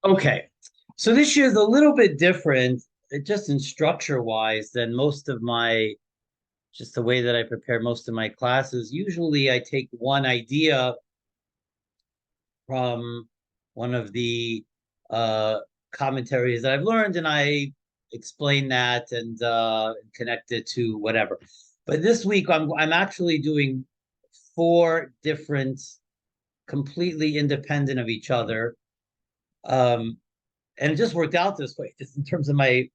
Okay. So this year is a little bit different, just in structure wise, than most of my, just the way that I prepare most of my classes. Usually I take one idea from one of the uh, commentaries that I've learned and I explain that and connect it to whatever. But this week I'm actually doing four different, completely independent of each other. Um, and it just worked out this way, just in terms of my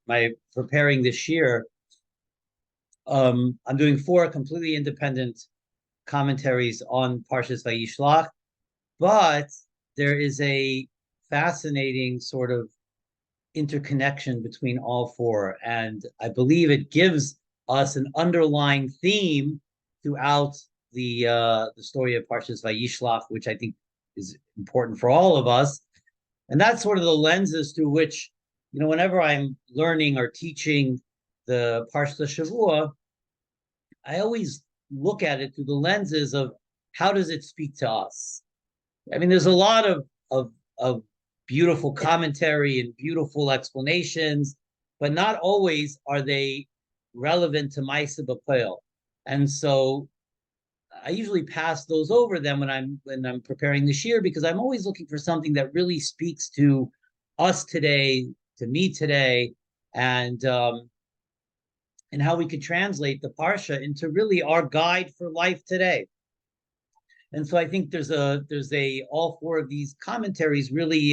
preparing this year. I'm doing four completely independent commentaries on Parshas Vayishlach, but there is a fascinating sort of interconnection between all four, and I believe it gives us an underlying theme throughout the story of Parshas Vayishlach, which I think is important for all of us. And that's sort of the lenses through which, whenever I'm learning or teaching the Parshas Shavua, I always look at it through the lenses of how does it speak to us. I mean, there's a lot of beautiful commentary and beautiful explanations, but not always are they relevant to Maisa B'Poel. And so I usually pass those over then when I'm preparing this year, because I'm always looking for something that really speaks to us today, to me today, and and how we could translate the parsha into really our guide for life today. And so I think there's a all four of these commentaries really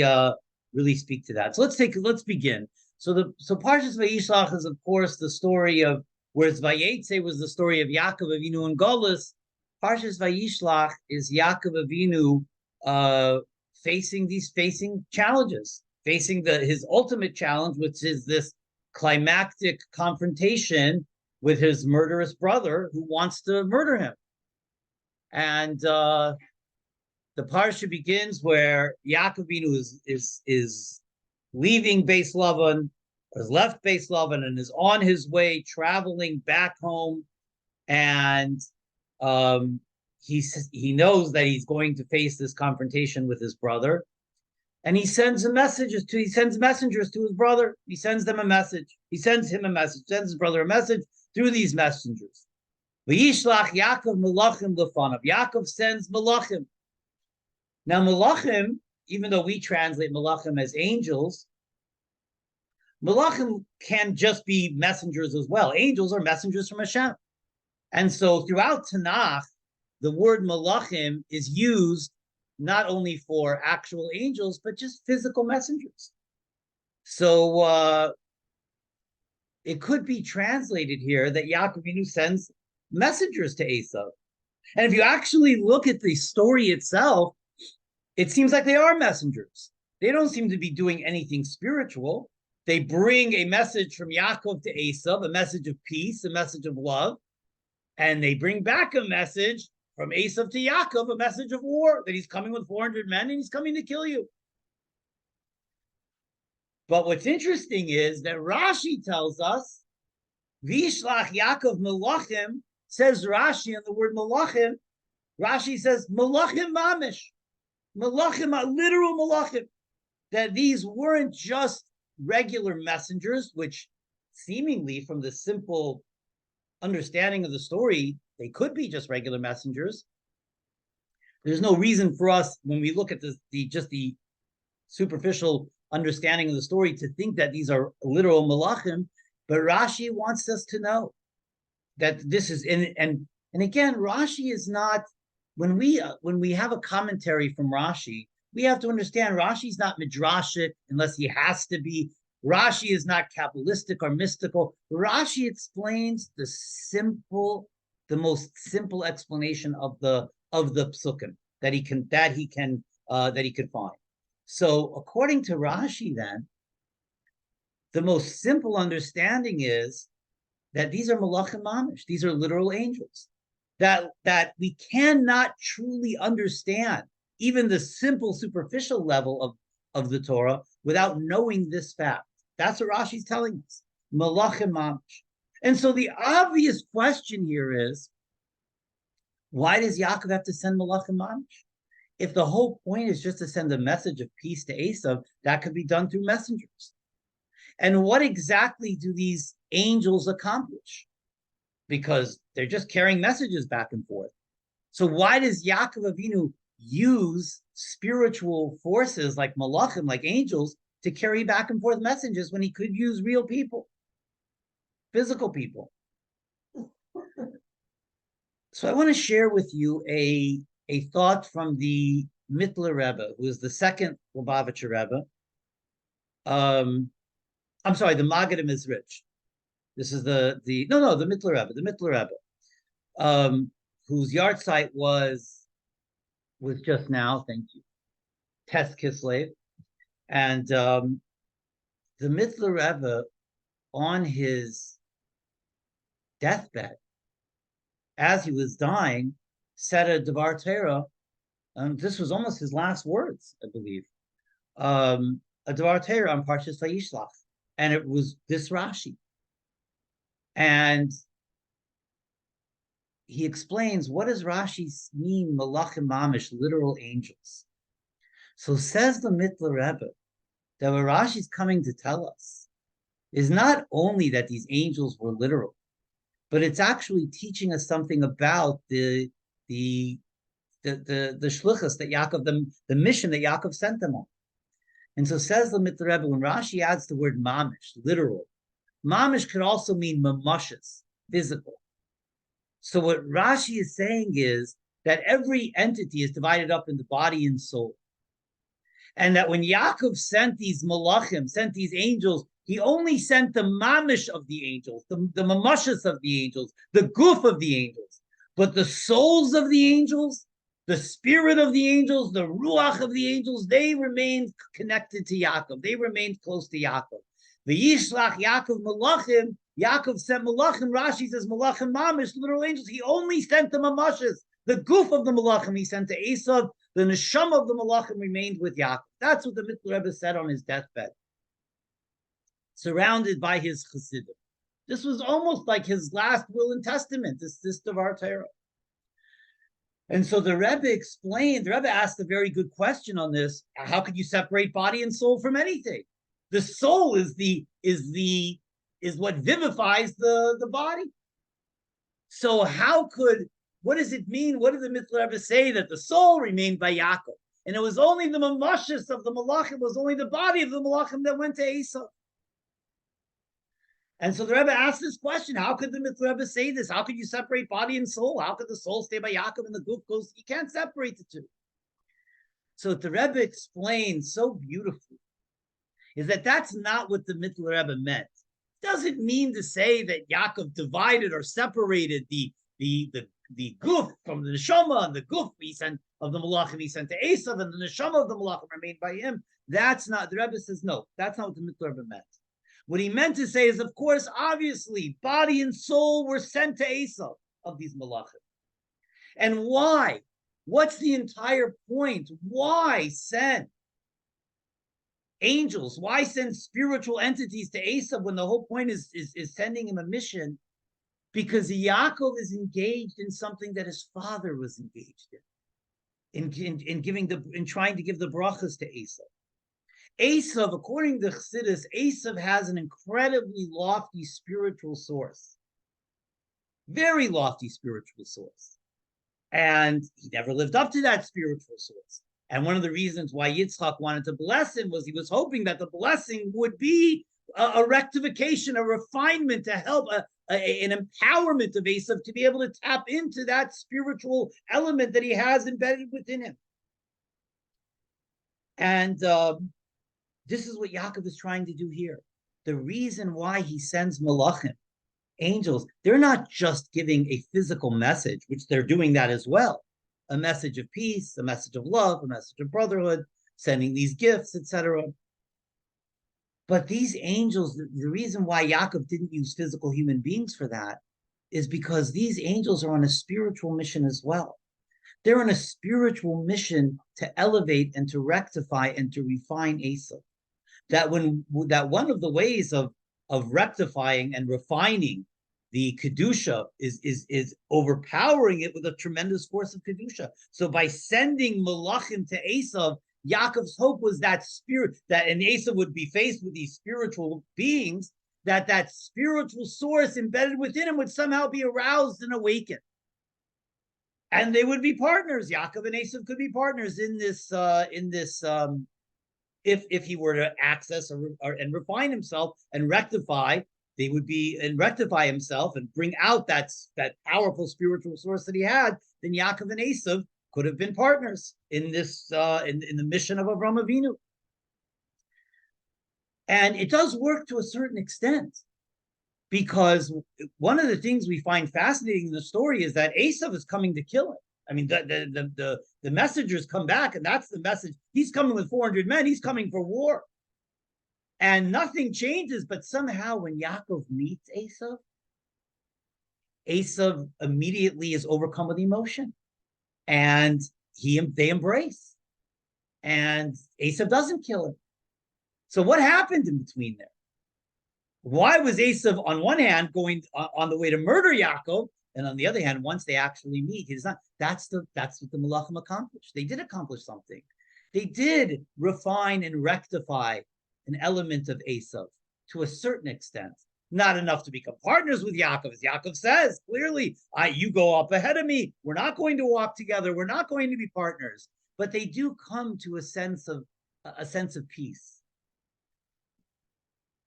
speak to that. So let's begin. So Parshas Vayishlach is of course the story of, whereas Vayetze was the story of Yaakov Avinu and Golus. Parshas Vayishlach is Yaakov Avinu facing challenges, facing his ultimate challenge, which is this climactic confrontation with his murderous brother who wants to murder him. And the parsha begins where Yaakov Avinu is leaving Beis Lavan, has left Beis Lavan, and is on his way traveling back home. And he knows that he's going to face this confrontation with his brother, and he sends messengers to his brother. He sends them a message. He sends him a message. Sends his brother a message through these messengers. Vayishlach Yaakov Malachim Lefanav. Yaakov sends Malachim. Now, Malachim, even though we translate Malachim as angels, Malachim can just be messengers as well. Angels are messengers from Hashem. And so throughout Tanakh, the word Malachim is used not only for actual angels, but just physical messengers. So it could be translated here that Yaakov Avinu sends messengers to Esav. And if you actually look at the story itself, it seems like they are messengers. They don't seem to be doing anything spiritual. They bring a message from Yaakov to Esav, a message of peace, a message of love, and they bring back a message from Esav to Yaakov, a message of war, that he's coming with 400 men and he's coming to kill you. But what's interesting is that Rashi tells us, Vayishlach Yaakov Malachim, says Rashi on the word Malachim. Rashi says Malachim Mamish. Malachim, literal Malachim. That these weren't just regular messengers, which seemingly from the simple understanding of the story, they could be just regular messengers. There's no reason for us, when we look at the superficial understanding of the story, to think that these are literal malachim. But Rashi wants us to know that this is and again, Rashi is not, when we have a commentary from Rashi, we have to understand Rashi's not midrashic unless he has to be. Rashi is not Kabbalistic or mystical. Rashi explains the most simple explanation of the psukim that he could find. So according to Rashi, then, the most simple understanding is that these are malachim mamish. These are literal angels. That we cannot truly understand even the simple superficial level of the Torah without knowing this fact. That's what Rashi's telling us. Malachim mamish. And so the obvious question here is, why does Yaakov have to send malachim mamish? If the whole point is just to send a message of peace to Esav, that could be done through messengers. And what exactly do these angels accomplish? Because they're just carrying messages back and forth. So why does Yaakov Avinu use spiritual forces like malachim, like angels, to carry back and forth messages when he could use real people, physical people? So I want to share with you a thought from the Mittler Rebbe, who is the second Lubavitcher Rebbe. I'm sorry, the Maggid is rich. This is the Mittler Rebbe, whose yard site was just now. Thank you, Tes Kislev, and the Mittler Rebbe on his deathbed, as he was dying, said a Devar Torah. This was almost his last words, I believe. A Devar Torah on Parshas Vayishlach, and it was this Rashi. And he explains, what does Rashi mean, malachim mamish, literal angels? So says the Mittler Rebbe that what Rashi's coming to tell us is not only that these angels were literal, but it's actually teaching us something about the shluchas that Yaakov, the mission that Yaakov sent them on. And so says the Mittler Rebbe, when Rashi adds the word mamish, literal, mamish could also mean mamashas, physical. So what Rashi is saying is that every entity is divided up into body and soul. And that when Yaakov sent these malachim, sent these angels, he only sent the mamish of the angels, the mamashas of the angels, the guf of the angels. But the souls of the angels, the spirit of the angels, the ruach of the angels, they remained connected to Yaakov. They remained close to Yaakov. Vayishlach Yaakov malachim. Yaakov sent malachim. Rashi says malachim mamish, literal angels. He only sent the mamashas, the guf of the malachim. He sent to Esav. The neshama of the malachim remained with Yaakov. That's what the Mittler Rebbe said on his deathbed, surrounded by his chassidim. This was almost like his last will and testament. This Devar Torah. And so the Rebbe explained. The Rebbe asked a very good question on this. How could you separate body and soul from anything? The soul is what vivifies the body. So what does it mean? What did the Mittler Rebbe say? That the soul remained by Yaakov. And it was only the mamashas of the malachim, was only the body of the malachim that went to Esav. And so the Rebbe asked this question, how could the Mittler Rebbe say this? How could you separate body and soul? How could the soul stay by Yaakov and the guf goes? You can't separate the two. So the Rebbe explained so beautifully is that that's not what the Mittler Rebbe meant. It doesn't mean to say that Yaakov divided or separated the guf from the neshama, and the guf he sent of the malachim he sent to Esav, and the neshama of the malachim remained by him. That's not, the Rebbe says, no, that's not what the Mittler Rebbe meant. What he meant to say is, of course, obviously, body and soul were sent to Esav of these malachim. And why? What's the entire point? Why send angels? Why send spiritual entities to Esav when the whole point is sending him a mission? Because Yaakov is engaged in something that his father was engaged in trying to give the brachas to Esav. Esav, according to Chassidus, Esav has an incredibly lofty spiritual source. Very lofty spiritual source. And he never lived up to that spiritual source. And one of the reasons why Yitzchak wanted to bless him was he was hoping that the blessing would be a rectification, a refinement to help, an empowerment of Esav to be able to tap into that spiritual element that he has embedded within him. And this is what Yaakov is trying to do here. The reason why he sends malachim, angels, they're not just giving a physical message, which they're doing that as well. A message of peace, a message of love, a message of brotherhood, sending these gifts, etc. But these angels, the reason why Yaakov didn't use physical human beings for that is because these angels are on a spiritual mission as well. They're on a spiritual mission to elevate and to rectify and to refine Esav. That one of the ways of rectifying and refining the kedusha is overpowering it with a tremendous force of kedusha. So by sending malachim to Esav, Yaakov's hope was that spirit, that and Esav would be faced with these spiritual beings, that spiritual source embedded within him would somehow be aroused and awakened. And they would be partners. Yaakov and Esav could be partners in this if he were to access and refine himself and rectify, they would be and rectify himself and bring out that powerful spiritual source that he had, then Yaakov and Esav could have been partners in this in the mission of Avraham Avinu. And it does work to a certain extent, because one of the things we find fascinating in the story is that Esav is coming to kill him. I mean, the messengers come back, and that's the message. He's coming with 400 men. He's coming for war. And nothing changes, but somehow when Yaakov meets Esav immediately is overcome with emotion. And they embrace. And Esav doesn't kill him. So what happened in between there? Why was Esav on one hand going on the way to murder Yaakov, and on the other hand, once they actually meet, he's not. That's what the Malachim accomplished. They did accomplish something. They did refine and rectify an element of Esav to a certain extent. Not enough to become partners with Yaakov, as Yaakov says clearly. You go up ahead of me. We're not going to walk together. We're not going to be partners. But they do come to a sense of peace.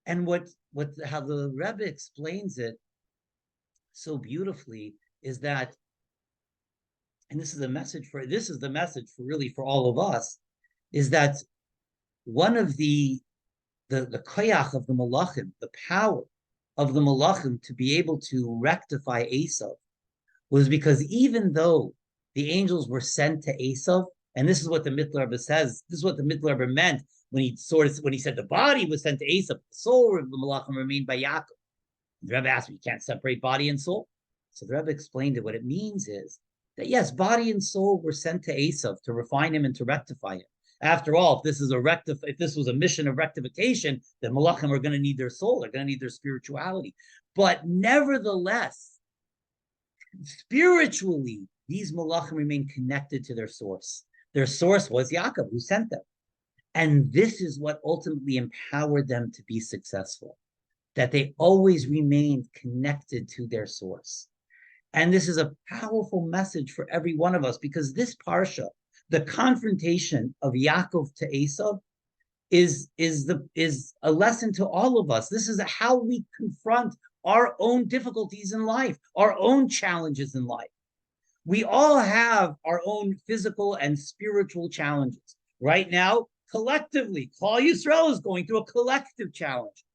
And how the Rebbe explains it so beautifully is that, and this is the message for all of us, is that one of the koyach of the malachim, the power of the malachim to be able to rectify Esav, was because even though the angels were sent to Esav, and this is what the Mittler Rebbe says, this is what the Mittler Rebbe meant when he said the body was sent to Esav, the soul of the malachim remained by Yaakov. The Rebbe asked, you can't separate body and soul. So the Rebbe explained it. What it means is that yes, body and soul were sent to Esav to refine him and to rectify him. After all, if this was a mission of rectification, then malachim are going to need their soul, they're going to need their spirituality. But nevertheless, spiritually, these malachim remain connected to their source. Their source was Yaakov, who sent them. And this is what ultimately empowered them to be successful, that they always remained connected to their source. And this is a powerful message for every one of us, because this parsha, the confrontation of Yaakov to Esav, is a lesson to all of us. This is how we confront our own difficulties in life, our own challenges in life. We all have our own physical and spiritual challenges. Right now, collectively, Klal Yisrael is going through a collective challenge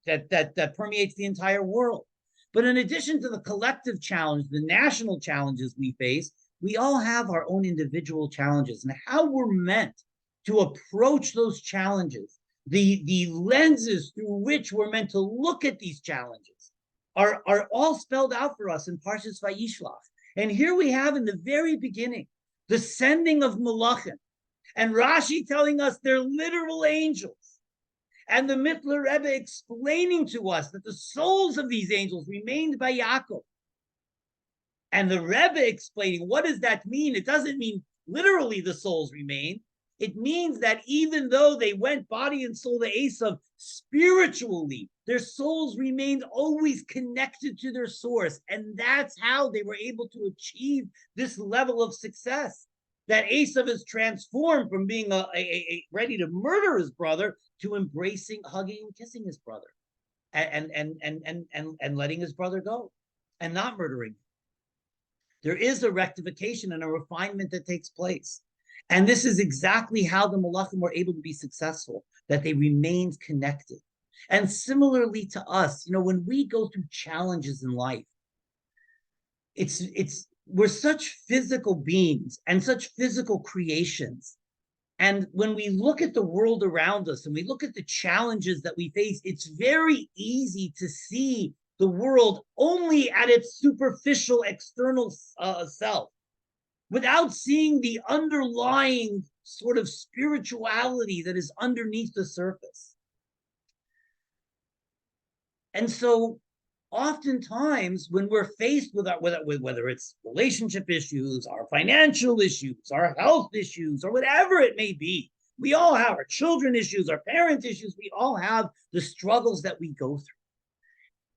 that permeates the entire world. But in addition to the collective challenge, the national challenges we face, we all have our own individual challenges, and how we're meant to approach those challenges, the lenses through which we're meant to look at these challenges are all spelled out for us in Parshas Vayishlach. And here we have in the very beginning, the sending of Malachim, and Rashi telling us they're literal angels, and the Mittler Rebbe explaining to us that the souls of these angels remained by Yaakov. And the Rebbe explaining, what does that mean? It doesn't mean literally the souls remain. It means that even though they went body and soul to Esav, spiritually, their souls remained always connected to their source. And that's how they were able to achieve this level of success. That Esav is transformed from being ready to murder his brother to embracing, hugging, and kissing his brother, and letting his brother go, and not murdering him. There is a rectification and a refinement that takes place. And this is exactly how the Malachim were able to be successful, that they remained connected. And similarly to us, when we go through challenges in life, we're such physical beings and such physical creations. And when we look at the world around us and we look at the challenges that we face, it's very easy to see the world only at its superficial external self, without seeing the underlying sort of spirituality that is underneath the surface. And so oftentimes when we're faced with whether it's relationship issues, our financial issues, our health issues, or whatever it may be, we all have our children issues, our parent issues. We all have the struggles that we go through.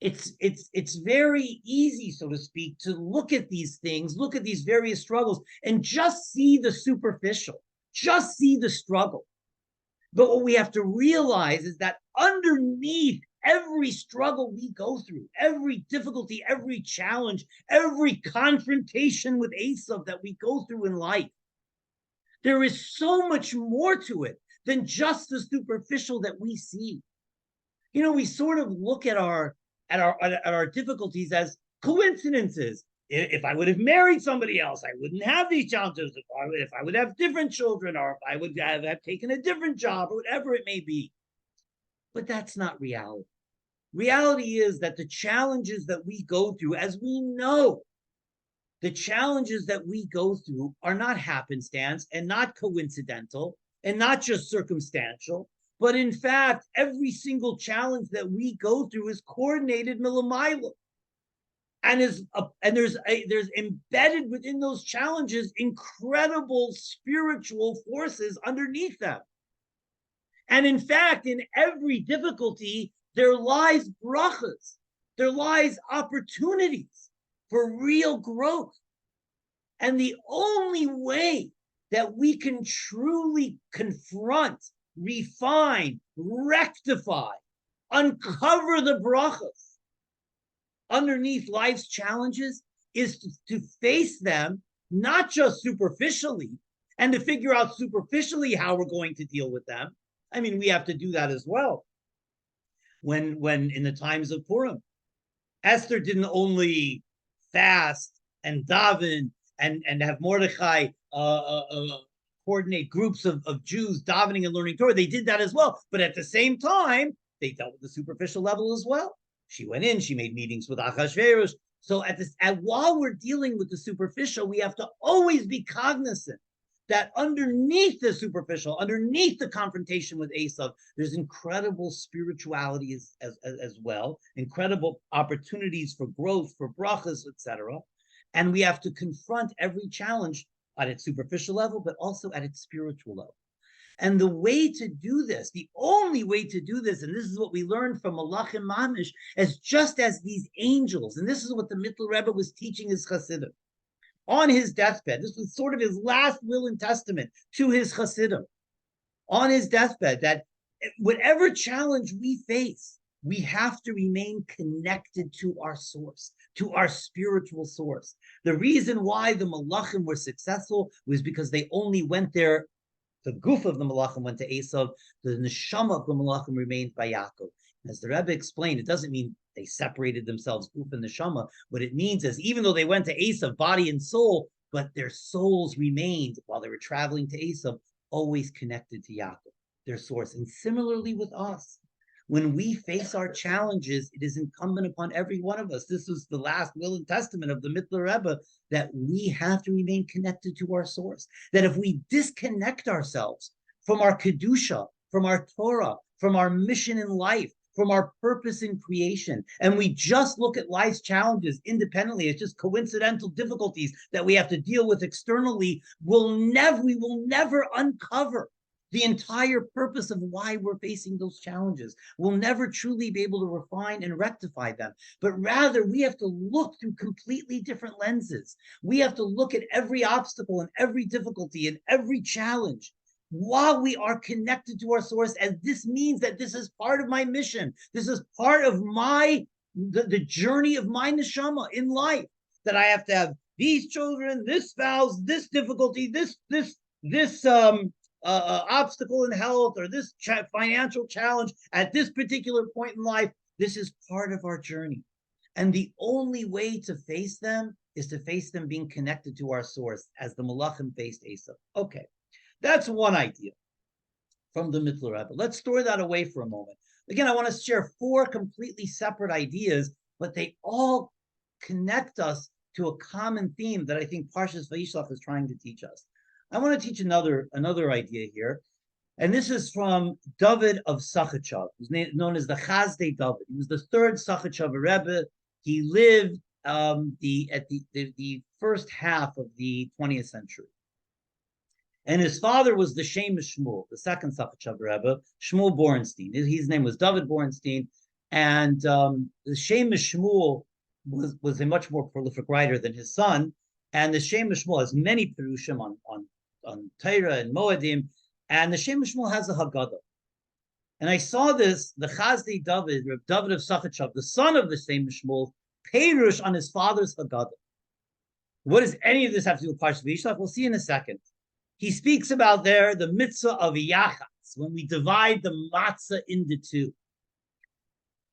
It's very easy, so to speak, to look at these things, look at these various struggles, and just see the superficial, just see the struggle. But what we have to realize is that underneath every struggle we go through, every difficulty, every challenge, every confrontation with Esav that we go through in life, there is so much more to it than just the superficial that we see. We sort of look at our difficulties as coincidences. If I would have married somebody else, I wouldn't have these challenges. If I would have different children, or if I would have taken a different job, or whatever it may be. But that's not reality. Reality is that the challenges that we go through, as we know, the challenges that we go through are not happenstance and not coincidental and not just circumstantial, but in fact, every single challenge that we go through is coordinated milamayla. And there's embedded within those challenges incredible spiritual forces underneath them. And in fact, in every difficulty, there lies brachas, there lies opportunities for real growth. And the only way that we can truly confront, refine, rectify, uncover the brachas underneath life's challenges is to face them not just superficially and to figure out superficially how we're going to deal with them. I mean, we have to do that as well. When in the times of Purim, Esther didn't only fast and daven and have Mordechai coordinate groups of Jews davening and learning Torah. They did that as well. But at the same time, they dealt with the superficial level as well. She went in, she made meetings with Achashverosh. So while we're dealing with the superficial, we have to always be cognizant that underneath the superficial, underneath the confrontation with Esav, there's incredible spirituality as well, incredible opportunities for growth, for brachas, etc. And we have to confront every challenge at its superficial level, but also at its spiritual level. And the way to do this, the only way to do this, and this is what we learned from Malachim Mamish, is just as these angels, and this is what the Mittler Rebbe was teaching his Chassidim on his deathbed. This was sort of his last will and testament to his Chassidim on his deathbed, that whatever challenge we face, we have to remain connected to our source, to our spiritual source. The reason why the Malachim were successful was because they only went there. The goof of the Malachim went to Esav. The neshama of the Malachim remained by Yaakov. As the Rebbe explained, it doesn't mean they separated themselves, goof and neshama. What it means is, even though they went to Esav, body and soul, but their souls remained, while they were traveling to Esav, always connected to Yaakov, their source. And similarly with us, when we face our challenges, it is incumbent upon every one of us. This was the last will and testament of the Mittler Rebbe, that we have to remain connected to our source. That if we disconnect ourselves from our Kedusha, from our Torah, from our mission in life, from our purpose in creation, and we just look at life's challenges independently, it's just coincidental difficulties that we have to deal with externally, we will never uncover the entire purpose of why we're facing those challenges. We'll never truly be able to refine and rectify them, but rather we have to look through completely different lenses. We have to look at every obstacle and every difficulty and every challenge while we are connected to our source, and this means that this is part of my mission. This is part of the journey of my neshama in life, that I have to have these children, this spouse, this difficulty, this obstacle in health, or this financial challenge at this particular point in life. This is part of our journey. And the only way to face them is to face them being connected to our source, as the Malachim faced Esav. Okay, that's one idea from the Mittler Rebbe. Let's store that away for a moment. Again, I want to share 4 completely separate ideas, but they all connect us to a common theme that I think Parshas Vayishlach is trying to teach us. I want to teach another idea here, and this is from David of Sachachav, who's known as the Chazdei David. He was the 3rd Sachachav Rebbe. He lived the first half of the 20th century. And his father was the Shem Shmuel, the second Safetchav Rebbe, Shmuel Borenstein. His name was David Borenstein. And the Shem Shmuel was a much more prolific writer than his son. And the Shem Shmuel has many Perushim on Torah and Moedim. And the Shem Shmuel has a Haggadah. And I saw this, the Chazdi David, Reb David of Safetchav, the son of the Shem Shmuel, Perush on his father's Haggadah. What does any of this have to do with Parshas Vayishlach? We'll see in a second. He speaks about there the mitzvah of yachatz, when we divide the matzah into two.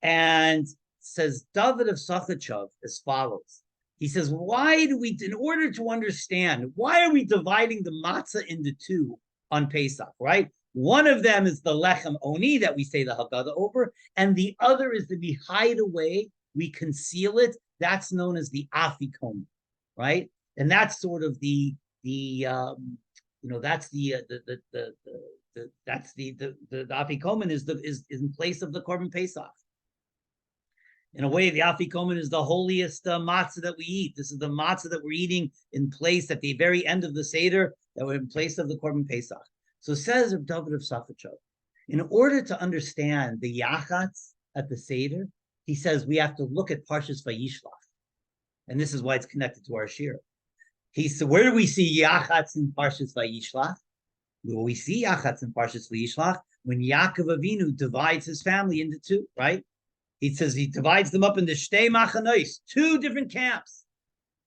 And says David of Safetchav as follows. He says, why do we, in order to understand, why are we dividing the matzah into two on Pesach, right? One of them is the lechem oni that we say the Haggadah over, and the other is that we hide away, we conceal it. That's known as the afikomen, right? And that's sort of that's the afikomen is in place of the korban Pesach. In a way, the afikomen is the holiest matzah that we eat. This is the matzah that we're eating in place at the very end of the Seder, that we're in place of the korban Pesach. So says Reb David of Safetchav, in order to understand the yachatz at the Seder, he says we have to look at Parshas Vayishlach. And this is why it's connected to our shiur. He said, where do we see yachatz in Parshas Vayishlach? Well, we see yachatz in Parshas Vayishlach when Yaakov Avinu divides his family into two, right? He says he divides them up into shtei machanois, two different camps.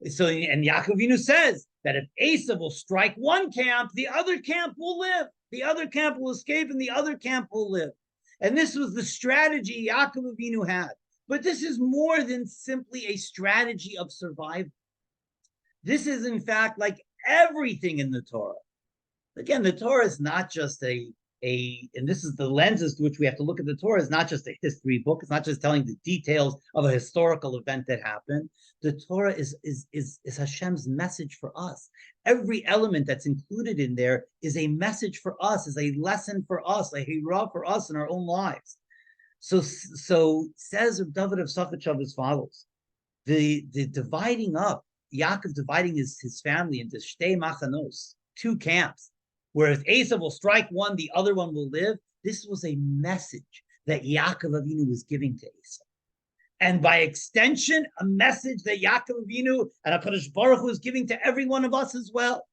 So, and Yaakov Avinu says that if Esav will strike one camp, the other camp will live. The other camp will escape, and the other camp will live. And this was the strategy Yaakov Avinu had. But this is more than simply a strategy of survival. This is, in fact, like everything in the Torah. Again, the Torah is not just and this is the lenses to which we have to look at the Torah, is not just a history book. It's not just telling the details of a historical event that happened. The Torah is Hashem's message for us. Every element that's included in there is a message for us, is a lesson for us, a hira for us in our own lives. So says David of Safetchav as follows: the dividing up, Yaakov dividing his family into shtei machanos, two camps, whereas Esav will strike one, the other one will live. This was a message that Yaakov Avinu was giving to Esav. And by extension, a message that Yaakov Avinu and HaKadosh Baruch Hu is giving to every one of us as well.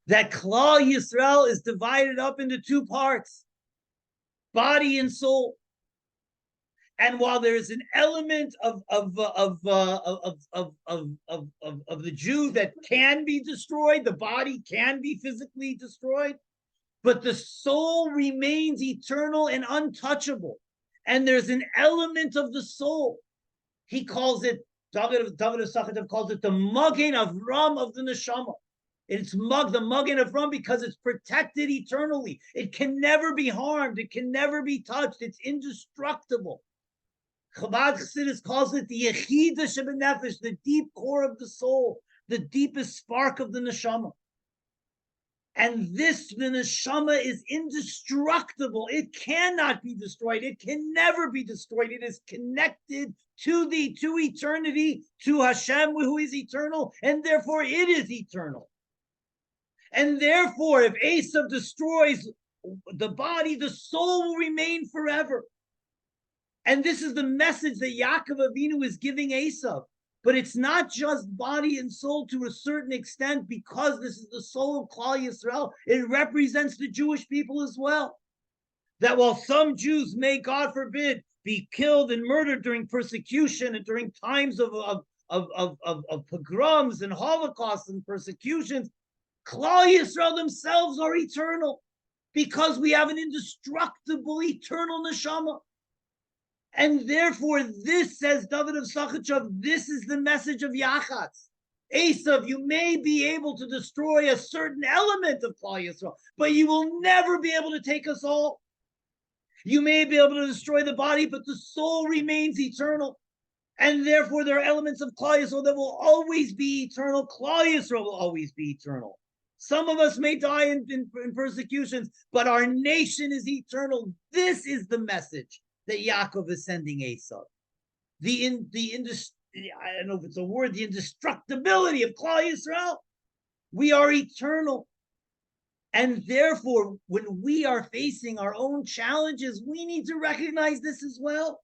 That Klal Yisrael is divided up into two parts, body and soul. And while there is an element of the Jew that can be destroyed, the body can be physically destroyed, but the soul remains eternal and untouchable. And there's an element of the soul. He calls it, David of Safetchav calls it the Magen Avram of the neshama. It's the Magen Avram because it's protected eternally. It can never be harmed. It can never be touched. It's indestructible. Chabad Chassidus calls it the Yechida Shebenefesh, the deep core of the soul, the deepest spark of the neshama. And the neshama is indestructible. It cannot be destroyed. It can never be destroyed. It is connected to eternity, to Hashem, who is eternal, and therefore it is eternal. And therefore, if Esav destroys the body, the soul will remain forever. And this is the message that Yaakov Avinu is giving Esav. But it's not just body and soul to a certain extent, because this is the soul of Klal Yisrael. It represents the Jewish people as well. That while some Jews may, God forbid, be killed and murdered during persecution and during times of pogroms and Holocaust and persecutions, Klal Yisrael themselves are eternal because we have an indestructible, eternal neshama. And therefore, this, says David of Safetchav, this is the message of Yachatz. Esav, you may be able to destroy a certain element of Klal Yisrael, but you will never be able to take us all. You may be able to destroy the body, but the soul remains eternal. And therefore, there are elements of Klal Yisrael that will always be eternal. Klal Yisrael will always be eternal. Some of us may die in persecutions, but our nation is eternal. This is the message that Yaakov is sending Esav. I don't know if it's a word, the indestructibility of Klal Yisrael. We are eternal. And therefore, when we are facing our own challenges, we need to recognize this as well.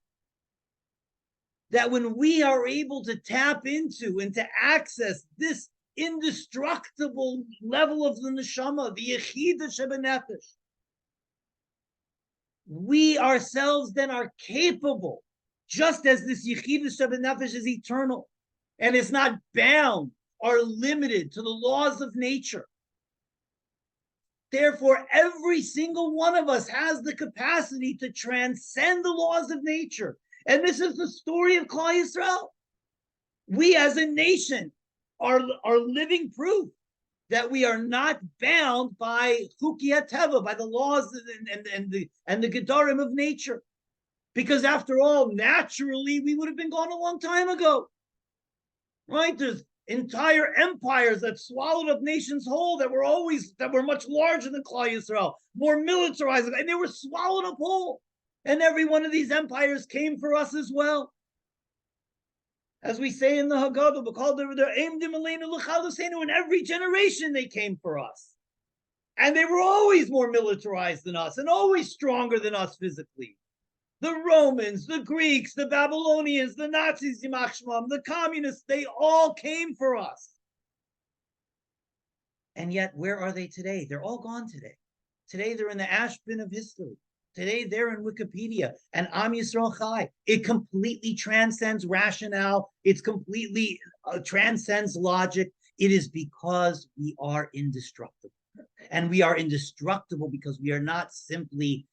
That when we are able to tap into and to access this indestructible level of the neshama, the yechida shebenefesh, we ourselves then are capable, just as this yechida shebenefesh is eternal and is not bound or limited to the laws of nature. Therefore, every single one of us has the capacity to transcend the laws of nature. And this is the story of Klal Yisrael. We as a nation are living proof that we are not bound by chuki hateva, by the laws and the gedarim of nature. Because after all, naturally, we would have been gone a long time ago. Right? There's entire empires that swallowed up nations whole that were much larger than Klal Yisrael, more militarized, and they were swallowed up whole. And every one of these empires came for us as well. As we say in the Haggadah, in every generation they came for us. And they were always more militarized than us and always stronger than us physically. The Romans, the Greeks, the Babylonians, the Nazis, the communists, they all came for us. And yet, where are they today? They're all gone today. Today, they're in the ash bin of history. Today, they're in Wikipedia and Am Yisrael Chai. It completely transcends rationale. It's completely transcends logic. It is because we are indestructible. And we are indestructible because we are not simply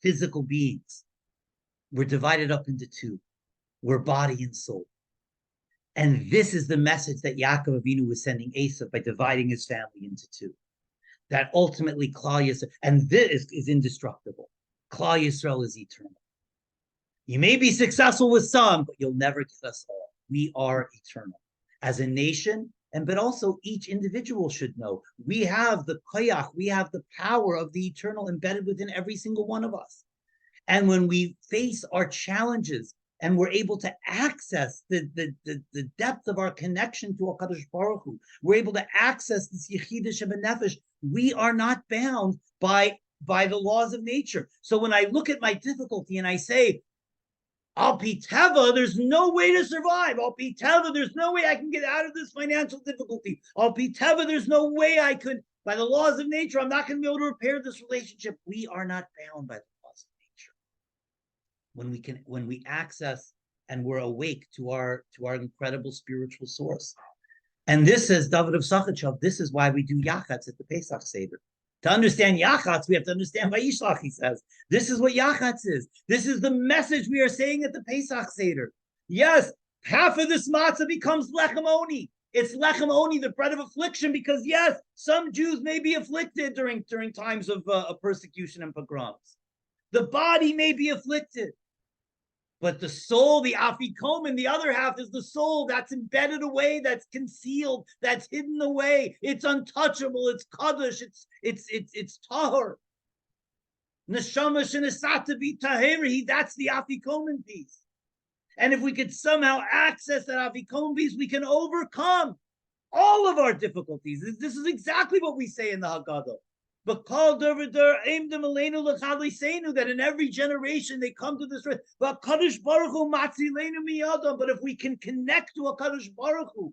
physical beings. We're divided up into two. We're body and soul. And this is the message that Yaakov Avinu was sending Esav by dividing his family into two. That ultimately Klal Yisrael, and this is indestructible. Klal Yisrael is eternal. You may be successful with some, but you'll never get us all. We are eternal. As a nation, but also each individual should know, we have the koyach, we have the power of the eternal embedded within every single one of us. And when we face our challenges and we're able to access the depth of our connection to HaKadosh Baruch Hu, we're able to access this Yechida Shebenefesh, we are not bound by the laws of nature. So when I look at my difficulty and I say, Al pi teva, there's no way to survive. Al pi teva, there's no way I can get out of this financial difficulty. Al pi teva, there's no way I could, by the laws of nature, I'm not going to be able to repair this relationship. We are not bound by the laws of nature. When we access and we're awake to our incredible spiritual source. And this, says David of Sachachav, this is why we do Yachatz at the Pesach Seder. To understand Yachatz, we have to understand Vayishlach, he says. This is what Yachatz is. This is the message we are saying at the Pesach Seder. Yes, half of this matzah becomes lechem oni. It's lechem oni, the bread of affliction, because yes, some Jews may be afflicted during times of persecution and pogroms. The body may be afflicted. But the soul, the afikomen, the other half is the soul that's embedded away, that's concealed, that's hidden away. It's untouchable. It's kaddish. It's tahor. Neshama shenesata b'taheri. That's the afikomen piece. And if we could somehow access that afikomen piece, we can overcome all of our difficulties. This is exactly what we say in the Haggadah. But that in every generation they come to this. But if we can connect to a Kadosh Baruch Hu,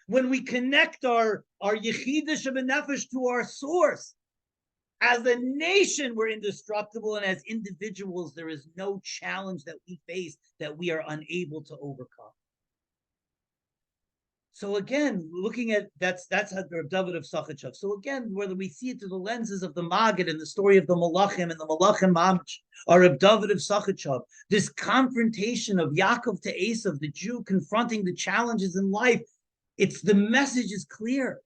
when we connect our Yechida Shebenefesh to our source, as a nation we're indestructible, and as individuals there is no challenge that we face that we are unable to overcome. So again, looking at that's David of Sachachav. So again, whether we see it through the lenses of the Maggid and the story of the Malachim and the Malachim Mamsh, or of David of Sachachav, this confrontation of Yaakov to Esav, the Jew confronting the challenges in life, the message is clear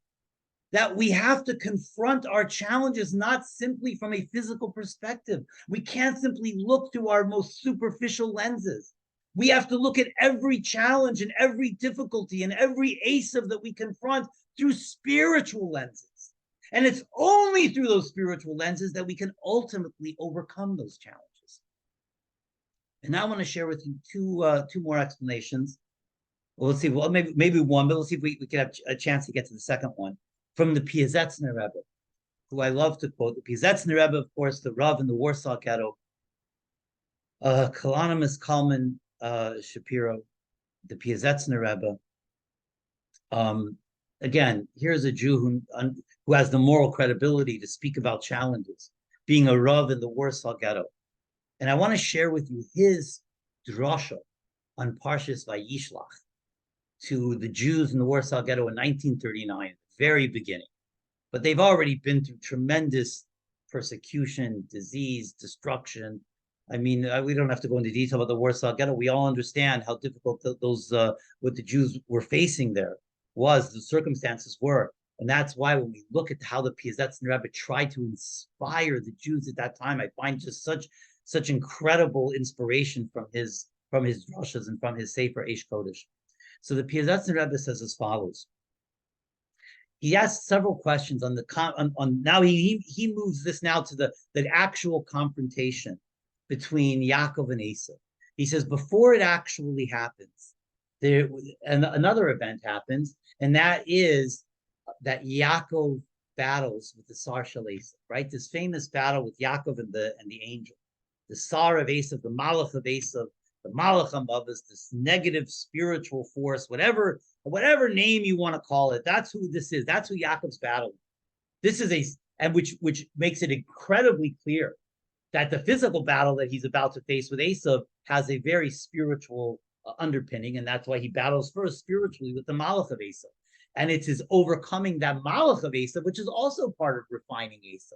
that we have to confront our challenges not simply from a physical perspective. We can't simply look through our most superficial lenses. We have to look at every challenge and every difficulty and every Esav that we confront through spiritual lenses. And it's only through those spiritual lenses that we can ultimately overcome those challenges. And now I want to share with you two more explanations. Well, let's see. Well, maybe one, but let's see if we can have a chance to get to the second one from the Piazetzner Rebbe, who I love to quote. The Piazetzner Rebbe, of course, the Rav in the Warsaw Ghetto, Kalanimus Kalman Shapiro, the Piazetzner Rebbe. Again, here's a Jew who has the moral credibility to speak about challenges, being a Rav in the Warsaw Ghetto. And I want to share with you his drasha on Parshas Vayishlach to the Jews in the Warsaw Ghetto in 1939, very beginning. But they've already been through tremendous persecution, disease, destruction. I mean, we don't have to go into detail about the Warsaw Ghetto. We all understand how difficult those what the Jews were facing there was, the circumstances were. And that's why when we look at how the Piazetzner Rebbe tried to inspire the Jews at that time, I find just such incredible inspiration from his drashas and from his Sefer Eish Kodesh. So the Piazetzner Rebbe says as follows. He asks several questions on now he moves this now to the actual confrontation between Yaakov and Esau. He says before it actually happens, another event happens, and that is that Yaakov battles with the Sar Shel Esau, right? This famous battle with Yaakov and the angel, the Sar of Esau, the Malach of Esau, the Malach HaMavos, this negative spiritual force, whatever name you want to call it. That's who this is. That's who Yaakov's battling. This is which makes it incredibly clear that the physical battle that he's about to face with Esau has a very spiritual underpinning, and that's why he battles first spiritually with the Malach of Esau. And it's his overcoming that Malach of Esau, which is also part of refining Esau.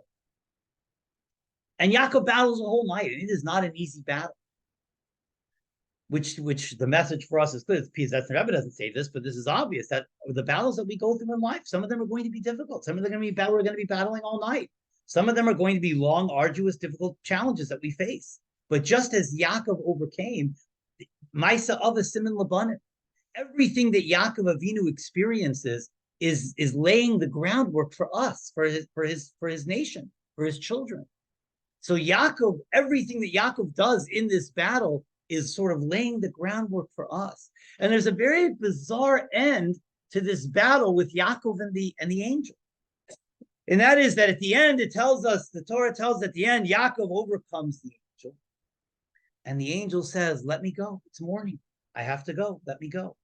And Yaakov battles a whole night, and it is not an easy battle. Which the message for us is clear. Piazetzner Rebbe doesn't say this, but this is obvious that the battles that we go through in life, some of them are going to be difficult. Some of them we're going to be battling all night. Some of them are going to be long, arduous, difficult challenges that we face. But just as Yaakov overcame, Maisa of a Siman Labanim, everything that Yaakov Avinu experiences is laying the groundwork for us, for his nation, for his children. So Yaakov, everything that Yaakov does in this battle is sort of laying the groundwork for us. And there's a very bizarre end to this battle with Yaakov and the angel. And that is that at the end, it tells us, the Torah tells at the end, Yaakov overcomes the angel. And the angel says, let me go. It's morning. I have to go. Let me go.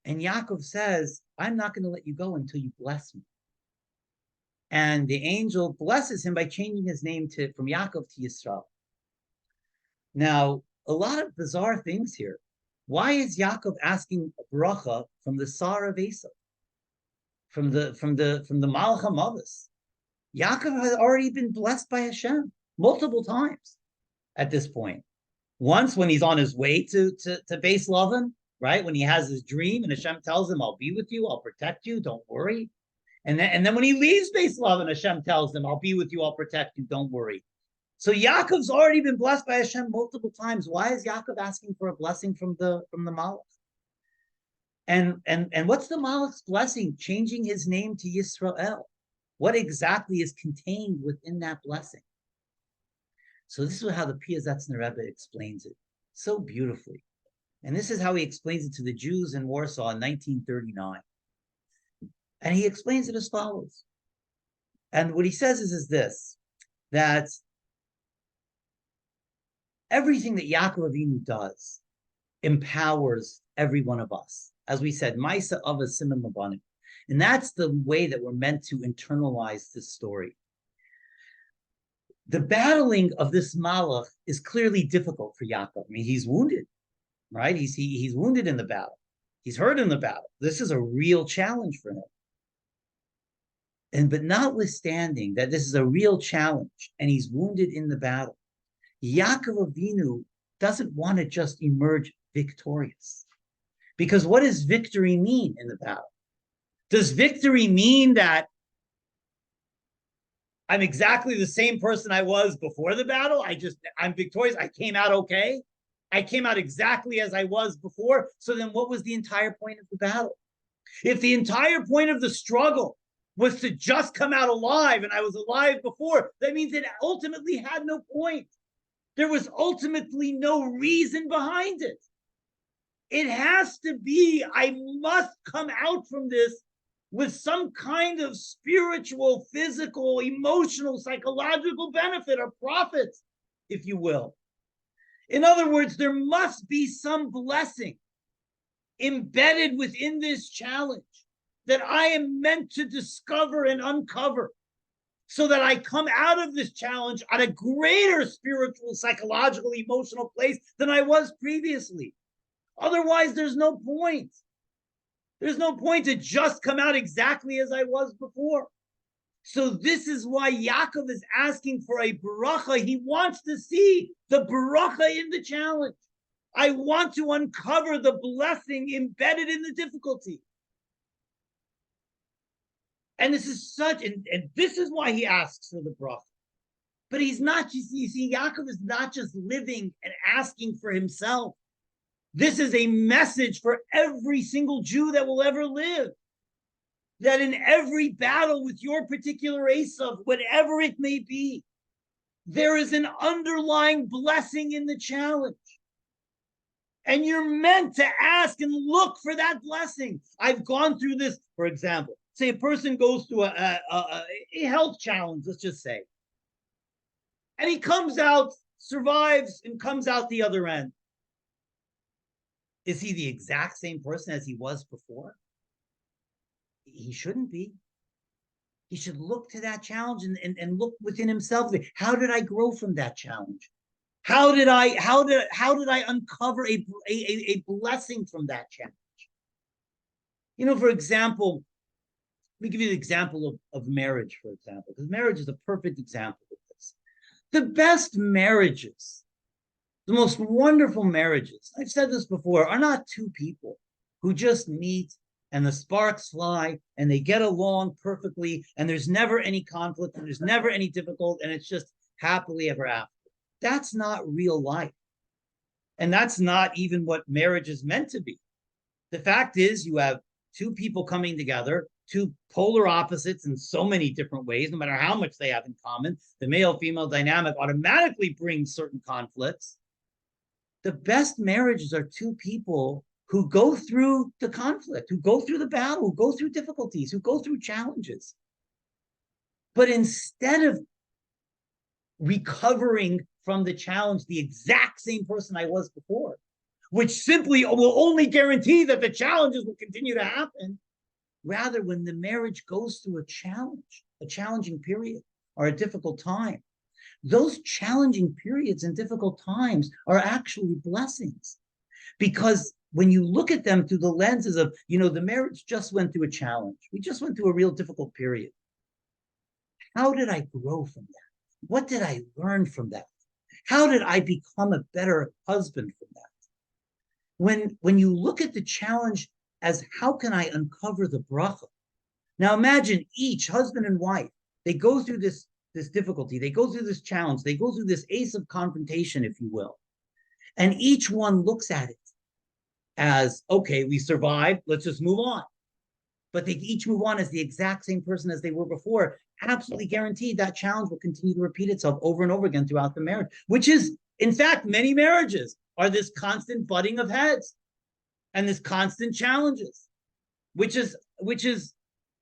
And Yaakov says, I'm not going to let you go until you bless me. And the angel blesses him by changing his name from Yaakov to Yisrael. Now, a lot of bizarre things here. Why is Yaakov asking a bracha from the Sar of Esau, from the Malach HaMavos? Yaakov has already been blessed by Hashem multiple times at this point. Once when he's on his way to Beis Lavan, right? When he has his dream and Hashem tells him, I'll be with you, I'll protect you, don't worry. And then when he leaves Beis Lavan, Hashem tells him, I'll be with you, I'll protect you, don't worry. So Yaakov's already been blessed by Hashem multiple times. Why is Yaakov asking for a blessing from the Malach? And what's the Malach's blessing? Changing his name to Yisrael. What exactly is contained within that blessing? So this is how the Piazetzner Rebbe explains it so beautifully. And this is how he explains it to the Jews in Warsaw in 1939. And he explains it as follows. And what he says is this, that everything that Yaakov Avinu does empowers every one of us. As we said, Maisa of a Siman Labanim. And that's the way that we're meant to internalize this story. The battling of this Malach is clearly difficult for Yaakov. I mean, he's wounded, right? He's wounded in the battle. He's hurt in the battle. This is a real challenge for him. But notwithstanding that this is a real challenge and he's wounded in the battle, Yaakov Avinu doesn't want to just emerge victorious. Because what does victory mean in the battle? Does victory mean that I'm exactly the same person I was before the battle? I'm victorious. I came out okay. I came out exactly as I was before. So then what was the entire point of the battle? If the entire point of the struggle was to just come out alive and I was alive before, that means it ultimately had no point. There was ultimately no reason behind it. It has to be, I must come out from this with some kind of spiritual, physical, emotional, psychological benefit or profit, if you will. In other words, there must be some blessing embedded within this challenge that I am meant to discover and uncover, so that I come out of this challenge on a greater spiritual, psychological, emotional place than I was previously. Otherwise, there's no point. There's no point to just come out exactly as I was before. So this is why Yaakov is asking for a bracha. He wants to see the bracha in the challenge. I want to uncover the blessing embedded in the difficulty. And this is and this is why he asks for the bracha. But he's not, you see, Yaakov is not just living and asking for himself. This is a message for every single Jew that will ever live. That in every battle with your particular Esav, whatever it may be, there is an underlying blessing in the challenge. And you're meant to ask and look for that blessing. I've gone through this, for example. Say a person goes through a health challenge, let's just say. And he comes out, survives, and comes out the other end. Is he the exact same person as he was before? He shouldn't be. He should look to that challenge and look within himself. How did I grow from that challenge? How did I uncover a blessing from that challenge? You know, for example, let me give you the example of marriage, for example, because marriage is a perfect example of this. The best marriages, the most wonderful marriages, I've said this before, are not two people who just meet and the sparks fly and they get along perfectly and there's never any conflict and there's never any difficulty and it's just happily ever after. That's not real life. And that's not even what marriage is meant to be. The fact is, you have two people coming together, two polar opposites in so many different ways, no matter how much they have in common. The male-female dynamic automatically brings certain conflicts. The best marriages are two people who go through the conflict, who go through the battle, who go through difficulties, who go through challenges. But instead of recovering from the challenge the exact same person I was before, which simply will only guarantee that the challenges will continue to happen, rather, when the marriage goes through a challenge, a challenging period, or a difficult time, those challenging periods and difficult times are actually blessings. Because when you look at them through the lenses of, the marriage just went through a challenge. We just went through a real difficult period. How did I grow from that? What did I learn from that? How did I become a better husband from that? When you look at the challenge as how can I uncover the bracha? Now imagine each husband and wife, they go through this difficulty, they go through this challenge, they go through this ace of confrontation, if you will. And each one looks at it as, okay, we survived, let's just move on. But they each move on as the exact same person as they were before. Absolutely guaranteed that challenge will continue to repeat itself over and over again throughout the marriage, which is, in fact, many marriages are this constant butting of heads and this constant challenges, which is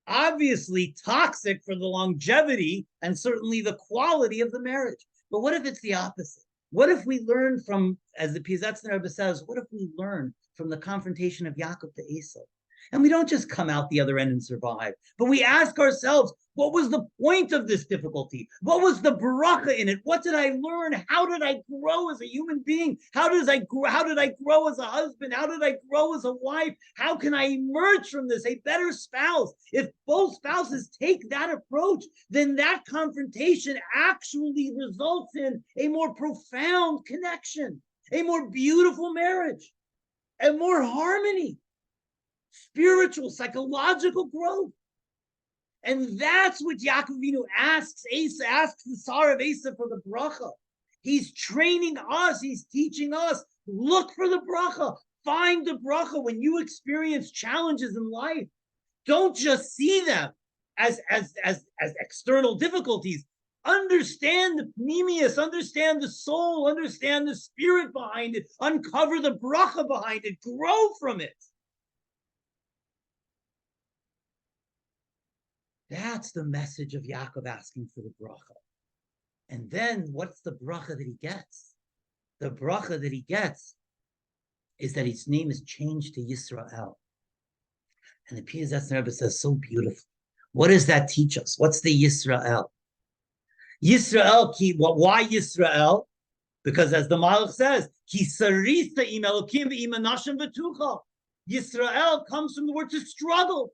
obviously toxic for the longevity and certainly the quality of the marriage. But what if it's the opposite? What if we learn from, as the Piazetzner Rebbe says, what if we learn from the confrontation of Yaakov to Esau? And we don't just come out the other end and survive, but we ask ourselves, what was the point of this difficulty? What was the bracha in it? What did I learn? How did I grow as a human being? How did I grow as a husband? How did I grow as a wife? How can I emerge from this a better spouse? If both spouses take that approach, then that confrontation actually results in a more profound connection, a more beautiful marriage, and more harmony. Spiritual, psychological growth. And that's what Yaakov Avinu asks the Sar of Asa for the bracha. He's training us, he's teaching us, look for the bracha, find the bracha when you experience challenges in life. Don't just see them as external difficulties. Understand the pneumius, understand the soul, understand the spirit behind it, uncover the bracha behind it, grow from it. That's the message of Yaakov asking for the bracha. And then what's the bracha that he gets? The bracha that he gets is that his name is changed to Yisrael. And the Parshas Rebbe says so beautifully. What does that teach us? What's the Yisrael? Yisrael, why Yisrael? Because as the Malach says, Ki sarisa im Elokim v'im anashim v'tucha. Yisrael comes from the word to struggle.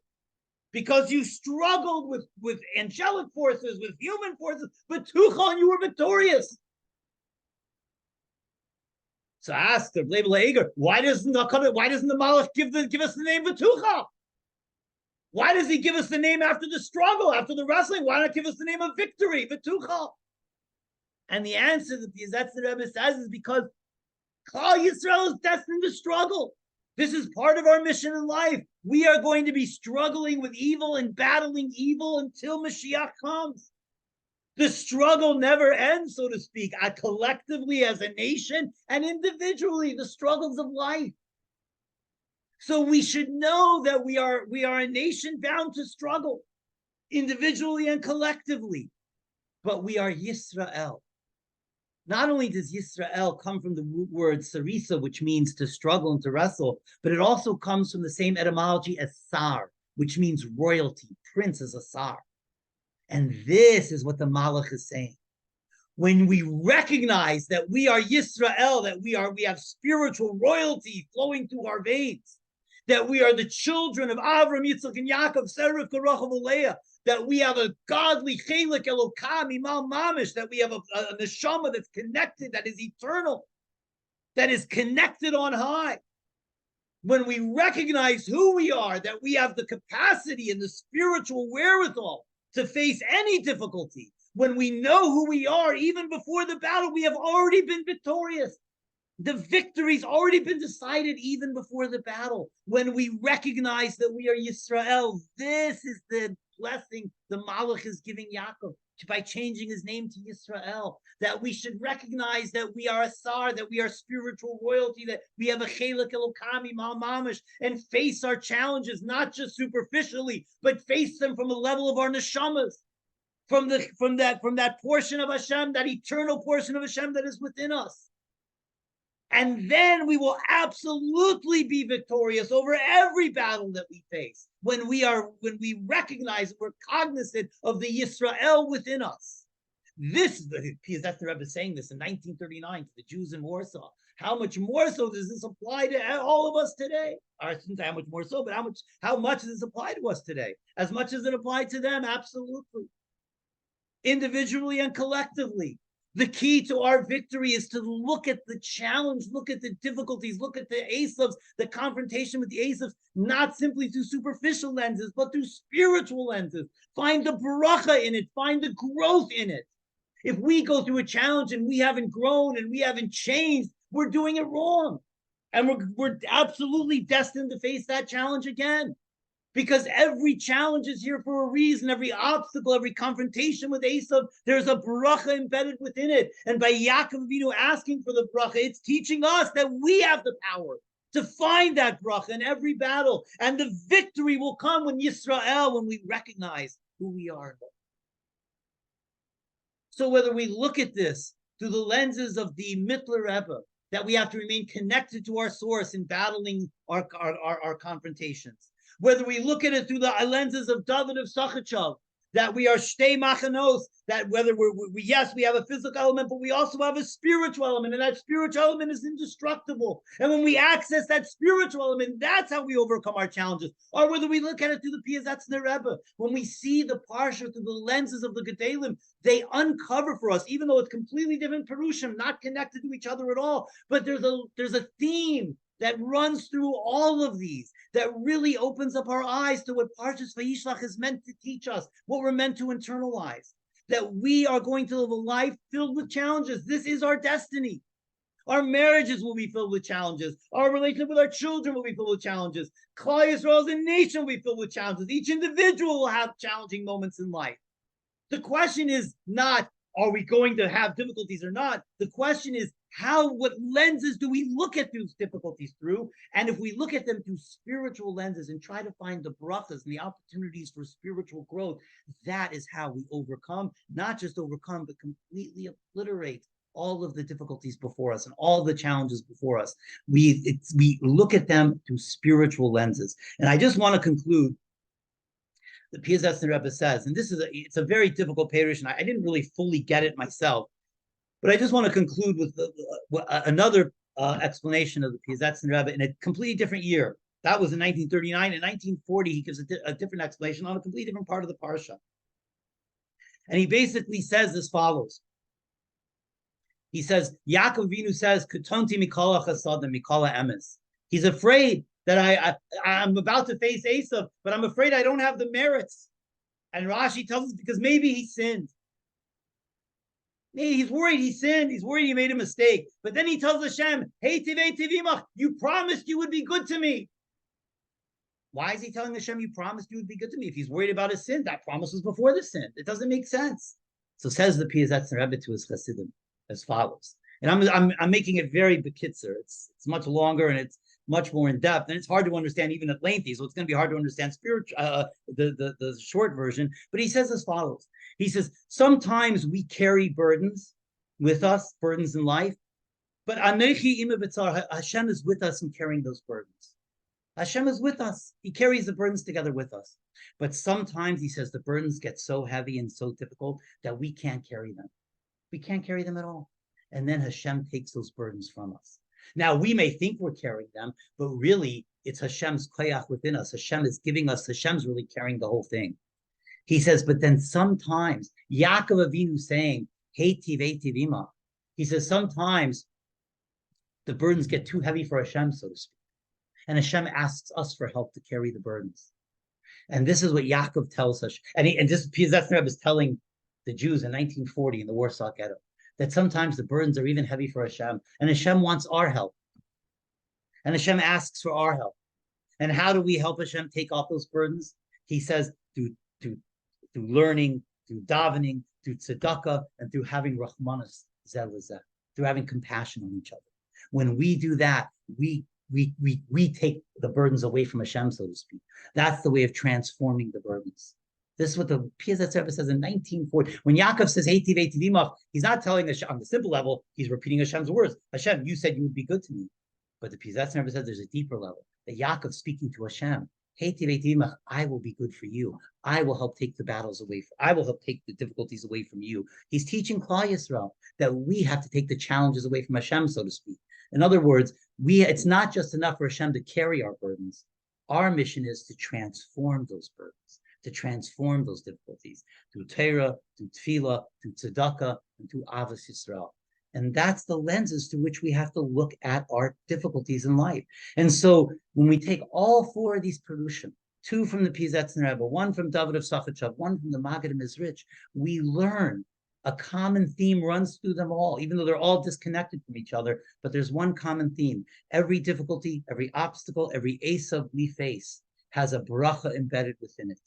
Because you struggled with angelic forces, with human forces, v'tucha, and you were victorious. So ask the Rabbi Eger, why doesn't the Malach give us the name V'tucha? Why does he give us the name after the struggle, after the wrestling? Why not give us the name of victory, V'tucha? And the answer that the Rebbe says is because Klal Yisrael is destined to struggle. This is part of our mission in life. We are going to be struggling with evil and battling evil until Mashiach comes. The struggle never ends, so to speak, collectively as a nation and individually, the struggles of life. So we should know that we are a nation bound to struggle, individually and collectively. But we are Yisrael. Not only does Yisrael come from the root word sarisa, which means to struggle and to wrestle, but it also comes from the same etymology as sar, which means royalty. Prince is a sar. And this is what the Malach is saying. When we recognize that we are Yisrael, that we have spiritual royalty flowing through our veins, that we are the children of Avram, Yitzchak, and Yaakov, Serach, Rachel, and Leah, that we have a godly chelik elokam imal mamish, that we have a neshama that's connected, that is eternal, that is connected on high. When we recognize who we are, that we have the capacity and the spiritual wherewithal to face any difficulty, when we know who we are, even before the battle, we have already been victorious. The victory's already been decided even before the battle. When we recognize that we are Yisrael, this is the blessing the Malach is giving Yaakov by changing his name to Yisrael, that we should recognize that we are a sar, that we are spiritual royalty, that we have a chelik elokami mal mamish, and face our challenges, not just superficially, but face them from the level of our neshamas, from that portion of Hashem, that eternal portion of Hashem that is within us. And then we will absolutely be victorious over every battle that we face when we recognize, we're cognizant of the Yisrael within us. This is the Rebbe saying this in 1939 to the Jews in Warsaw. How much more so does this apply to all of us today? Or I shouldn't say how much more so, but how much does this apply to us today? As much as it applied to them, absolutely. Individually and collectively. The key to our victory is to look at the challenge, look at the difficulties, look at the Asavs, the confrontation with the Asavs, not simply through superficial lenses, but through spiritual lenses. Find the bracha in it, find the growth in it. If we go through a challenge and we haven't grown and we haven't changed, we're doing it wrong. And we're absolutely destined to face that challenge again. Because every challenge is here for a reason. Every obstacle, every confrontation with Esav, there's a bracha embedded within it. And by Yaakov Avinu asking for the bracha, it's teaching us that we have the power to find that bracha in every battle. And the victory will come when we recognize who we are. So whether we look at this through the lenses of the Mittler Rebbe, that we have to remain connected to our source in battling our confrontations, whether we look at it through the lenses of David of Sachachav, that we are shtei machanos, that whether yes, we have a physical element, but we also have a spiritual element, and that spiritual element is indestructible. And when we access that spiritual element, that's how we overcome our challenges. Or whether we look at it through the Parshas Rebbe, when we see the Parsha through the lenses of the Gedalim, they uncover for us, even though it's completely different Perushim, not connected to each other at all, but there's a theme that runs through all of these, that really opens up our eyes to what Parshas Vayishlach is meant to teach us, what we're meant to internalize, that we are going to live a life filled with challenges. This is our destiny. Our marriages will be filled with challenges. Our relationship with our children will be filled with challenges. Klal Yisrael as a nation will be filled with challenges. Each individual will have challenging moments in life. The question is not are we going to have difficulties or not? The question is, what lenses do we look at those difficulties through? And if we look at them through spiritual lenses and try to find the brachas and the opportunities for spiritual growth, that is how we overcome, not just overcome, but completely obliterate all of the difficulties before us and all the challenges before us. We look at them through spiritual lenses. And I just want to conclude. The Parshas Rebbe says, and it's a very difficult parish, and I didn't really fully get it myself, but I just want to conclude with another explanation of the Parshas Rebbe in a completely different year. That was in 1939. In 1940, he gives a different explanation on a completely different part of the Parsha. And he basically says as follows. He says, Yaakov Avinu says, Katonti mikala chasada mikala emes. He's afraid that I'm about to face Esav, but I'm afraid I don't have the merits. And Rashi tells us because maybe he sinned. Maybe he's worried he sinned. He's worried he made a mistake. But then he tells Hashem, hey, tivei tivimach, you promised you would be good to me. Why is he telling Hashem, you promised you would be good to me? If he's worried about his sin, that promise was before the sin. It doesn't make sense. So says the Parshas Rebbe to his Chassidim as follows. And I'm making it very bekitzer. It's much longer and it's much more in depth, and it's hard to understand even at lengthy. So it's going to be hard to understand the short version. But he says as follows. He says, sometimes we carry burdens with us, burdens in life, but Anechi ima b'tzar, Hashem is with us in carrying those burdens. Hashem is with us. He carries the burdens together with us. But sometimes, he says, the burdens get so heavy and so difficult that we can't carry them. We can't carry them at all. And then Hashem takes those burdens from us. Now, we may think we're carrying them, but really, it's Hashem's koyach within us. Hashem is giving us, Hashem's really carrying the whole thing. He says, but then sometimes, Yaakov Avinu saying, hey, tivei tivima. He says, sometimes the burdens get too heavy for Hashem, so to speak. And Hashem asks us for help to carry the burdens. And this is what Yaakov tells us. And this Parshas Rebbe is telling the Jews in 1940 in the Warsaw Ghetto, that sometimes the burdens are even heavy for Hashem, and Hashem wants our help. And Hashem asks for our help. And how do we help Hashem take off those burdens? He says through learning, through davening, through tzedakah, and through having rachmanas zeh l'zeh, through having compassion on each other. When we do that, we take the burdens away from Hashem, so to speak. That's the way of transforming the burdens. This is what the Parshas Rebbe says in 1940. When Yaakov says, hey, tivei tivimach, he's not telling Hashem on the simple level, he's repeating Hashem's words. Hashem, you said you would be good to me. But the Parshas Rebbe says there's a deeper level. That Yaakov speaking to Hashem, hey, tivei tivimach, I will be good for you. I will help take the battles away. I will help take the difficulties away from you. He's teaching Klal Yisrael that we have to take the challenges away from Hashem, so to speak. In other words, it's not just enough for Hashem to carry our burdens. Our mission is to transform those burdens, to transform those difficulties through Torah, through Tefillah, through Tzedakah, and through Avos Yisrael. And that's the lenses through which we have to look at our difficulties in life. And so when we take all four of these Perushim, two from the Parshas Rebbe, one from David of Sachachav, one from the Maggid of Mizrich, we learn a common theme runs through them all, even though they're all disconnected from each other, but there's one common theme. Every difficulty, every obstacle, every Esav we face has a bracha embedded within it.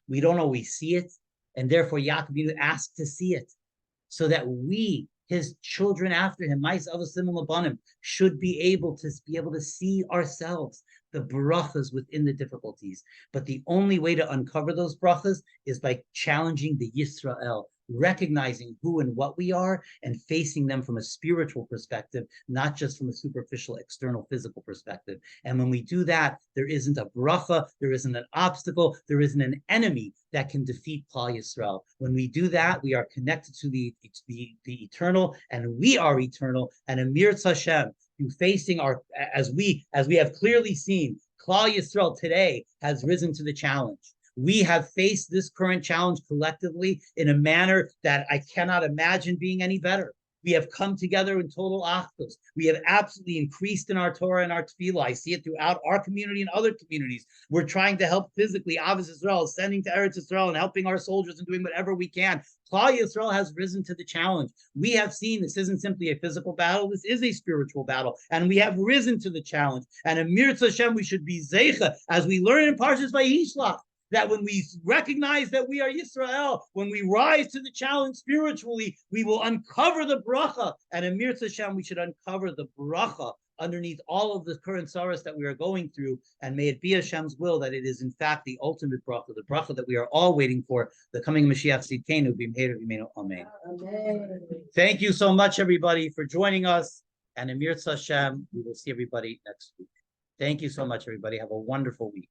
We don't always see it, and therefore Yaakov Avinu asked to see it, so that we, his children after him, should be able to see ourselves, the brachas within the difficulties. But the only way to uncover those brachas is by challenging the Yisrael, recognizing who and what we are and facing them from a spiritual perspective, not just from a superficial, external, physical perspective. And when we do that, there isn't a bracha, there isn't an obstacle, there isn't an enemy that can defeat Klal Yisrael. When we do that, we are connected to the eternal, and we are eternal. And Amir Hashem, through facing as we have clearly seen, Klal Yisrael today has risen to the challenge. We have faced this current challenge collectively in a manner that I cannot imagine being any better. We have come together in total achdus. We have absolutely increased in our Torah and our tefillah. I see it throughout our community and other communities. We're trying to help physically, Avos Yisrael, sending to Eretz Yisrael and helping our soldiers and doing whatever we can. Klal Yisrael has risen to the challenge. We have seen this isn't simply a physical battle, this is a spiritual battle, and we have risen to the challenge. And Amir Hashem, we should be zeicha, as we learn in Parshas Vayishlach, that when we recognize that we are Yisrael, when we rise to the challenge spiritually, we will uncover the bracha. And in Mir Hashem, we should uncover the bracha underneath all of the current sorrows that we are going through, and may it be Hashem's will that it is in fact the ultimate bracha, the bracha that we are all waiting for, the coming Mashiach Tzidkenu, b'mheira v'yimeinu, amen. Amen. Thank you so much, everybody, for joining us, and in Mir Hashem, we will see everybody next week. Thank you so much, everybody. Have a wonderful week.